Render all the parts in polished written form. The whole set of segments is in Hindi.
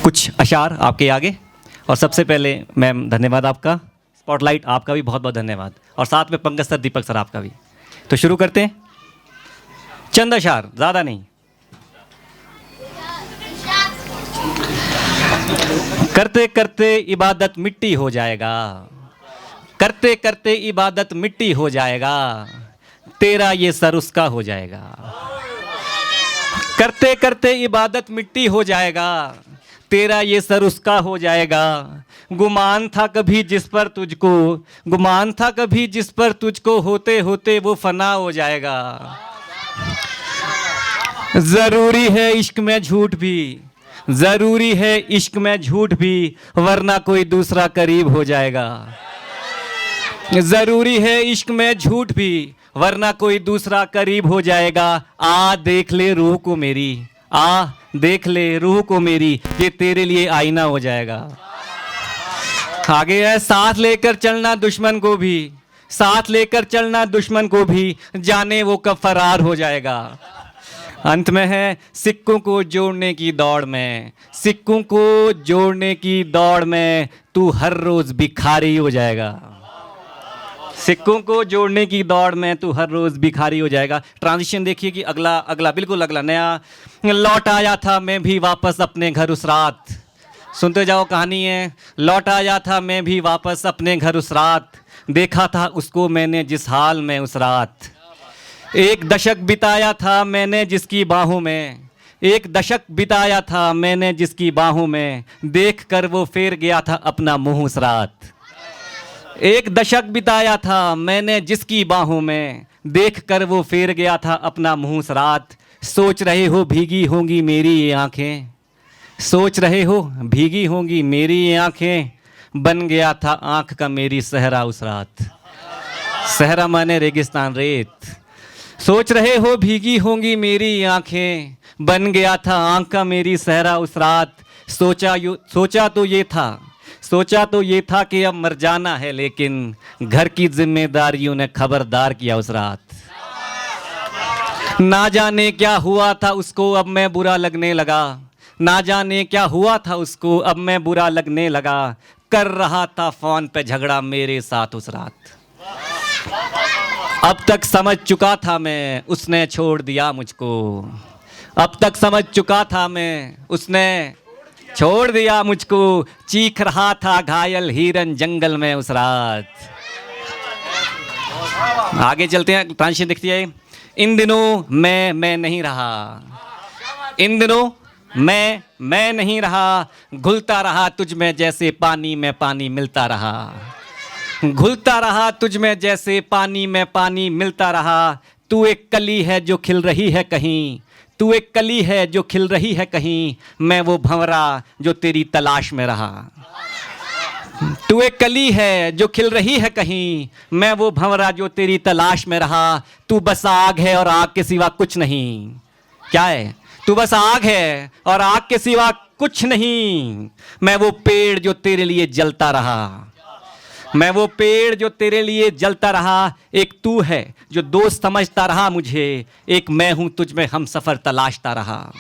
कुछ अशार आपके आगे। और सबसे पहले मैम धन्यवाद आपका, स्पॉटलाइट आपका भी बहुत बहुत धन्यवाद, और साथ में पंकज सर, दीपक सर आपका भी। तो शुरू करते हैं, चंद अशार, ज़्यादा नहीं। करते करते इबादत मिट्टी हो जाएगा, करते करते इबादत मिट्टी हो जाएगा, तेरा ये सर उसका हो जाएगा। करते करते इबादत मिट्टी हो जाएगा, तेरा ये सर उसका हो जाएगा। गुमान था कभी जिस पर तुझको, गुमान था कभी जिस पर तुझको, होते होते वो फना हो जाएगा। जरूरी है इश्क में झूठ भी, जरूरी है इश्क में झूठ भी, वरना कोई दूसरा करीब हो जाएगा। जरूरी है इश्क में झूठ भी, वरना कोई दूसरा करीब हो जाएगा। आ देख ले रूह को मेरी, आ देख ले रूह को मेरी, ये तेरे लिए आईना हो जाएगा। आगे है, साथ लेकर चलना दुश्मन को भी, साथ लेकर चलना दुश्मन को भी, जाने वो कब फरार हो जाएगा। अंत में है, सिक्कों को जोड़ने की दौड़ में, सिक्कों को जोड़ने की दौड़ में तू हर रोज भिखारी हो जाएगा। सिक्कों को जोड़ने की दौड़ में तू हर रोज भिखारी हो जाएगा। ट्रांजिशन देखिए कि अगला अगला बिल्कुल अगला नया। लौट आया था मैं भी वापस अपने घर उस रात, सुनते जाओ कहानी है। लौट आया था मैं भी वापस अपने घर उस रात, देखा था उसको मैंने जिस हाल में उस रात। एक दशक बिताया था मैंने जिसकी बाहों में, एक दशक बिताया था मैंने जिसकी बाहों में, देख कर वो फेर गया था अपना मुंह उस रात। एक दशक बिताया था मैंने जिसकी बाहों में, देख कर वो फेर गया था अपना मुंह उस रात। सोच रहे हो भीगी होंगी मेरी ये आंखें, सोच रहे हो भीगी होंगी मेरी ये आंखें, बन गया था आंख का मेरी सहरा उस रात। सहरा माने रेगिस्तान, रेत। सोच रहे हो भीगी होंगी मेरी आंखें, बन गया था आंख का मेरी सहरा उस रात। सोचा तो ये था कि अब मर जाना है, लेकिन घर की जिम्मेदारियों ने खबरदार किया उस रात। ना जाने क्या हुआ था उसको अब मैं बुरा लगने लगा, ना जाने क्या हुआ था उसको अब मैं बुरा लगने लगा। कर रहा था फोन पे झगड़ा मेरे साथ उस रात। अब तक समझ चुका था मैं उसने छोड़ दिया मुझको, अब तक समझ चुका था मैं उसने छोड़ दिया मुझको। चीख रहा था घायल हिरन जंगल में उस रात। आगे चलते हैं, ट्रांजिशन दिखती है। इन दिनों मैं नहीं रहा, इन दिनों मैं नहीं रहा, घुलता रहा तुझ में जैसे पानी में पानी मिलता रहा, घुलता रहा तुझ में जैसे पानी में पानी मिलता रहा। तू एक कली है जो खिल रही है कहीं, तू एक कली है जो खिल रही है कहीं, मैं वो भंवरा जो तेरी तलाश में रहा। तू एक कली है जो खिल रही है कहीं, मैं वो भंवरा जो तेरी तलाश में रहा। तू बस आग है और आग के सिवा कुछ नहीं। क्या है? तू बस आग है और आग के सिवा कुछ नहीं। मैं वो पेड़ जो तेरे लिए जलता रहा, मैं वो पेड़ जो तेरे लिए जलता रहा। एक तू है जो दोस्त समझता रहा मुझे, एक मैं हूं तुझ में हम सफर तलाशता रहा।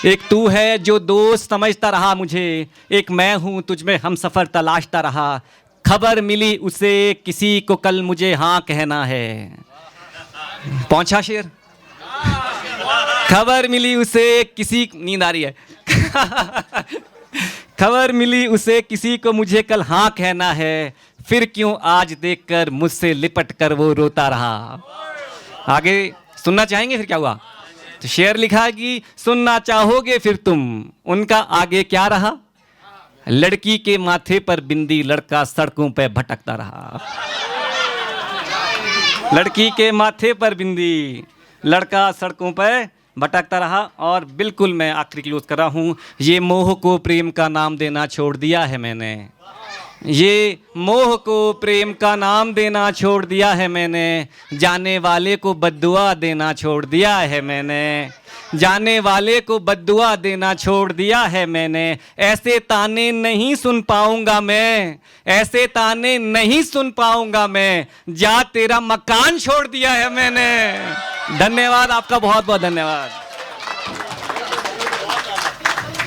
एक तू है जो दोस्त समझता रहा मुझे, एक मैं हूं तुझ में हम सफर तलाशता रहा। खबर मिली उसे किसी को कल मुझे हाँ कहना है। पहुंचा शेर। खबर मिली उसे किसी, नींद आ रही है। खबर मिली उसे किसी को मुझे कल हाँ कहना है, फिर क्यों आज देखकर मुझसे लिपट कर वो रोता रहा। आगे सुनना चाहेंगे फिर क्या हुआ? तो शेर लिखा है कि सुनना चाहोगे फिर तुम, उनका आगे क्या रहा। लड़की के माथे पर बिंदी, लड़का सड़कों पे भटकता रहा। लड़की के माथे पर बिंदी, लड़का सड़कों पे भटकता रहा। और बिल्कुल मैं आखिरी क्लोज कर रहा हूँ। ये मोह को प्रेम का नाम देना छोड़ दिया है मैंने, ये मोह को प्रेम का नाम देना छोड़ दिया है मैंने। जाने वाले को बद्दुआ देना छोड़ दिया है मैंने, जाने वाले को बद्दुआ देना छोड़ दिया है मैंने। ऐसे ताने नहीं सुन पाऊंगा मैं, ऐसे ताने नहीं सुन पाऊंगा मैं, जा तेरा मकान छोड़ दिया है मैंने। धन्यवाद आपका, बहुत बहुत धन्यवाद।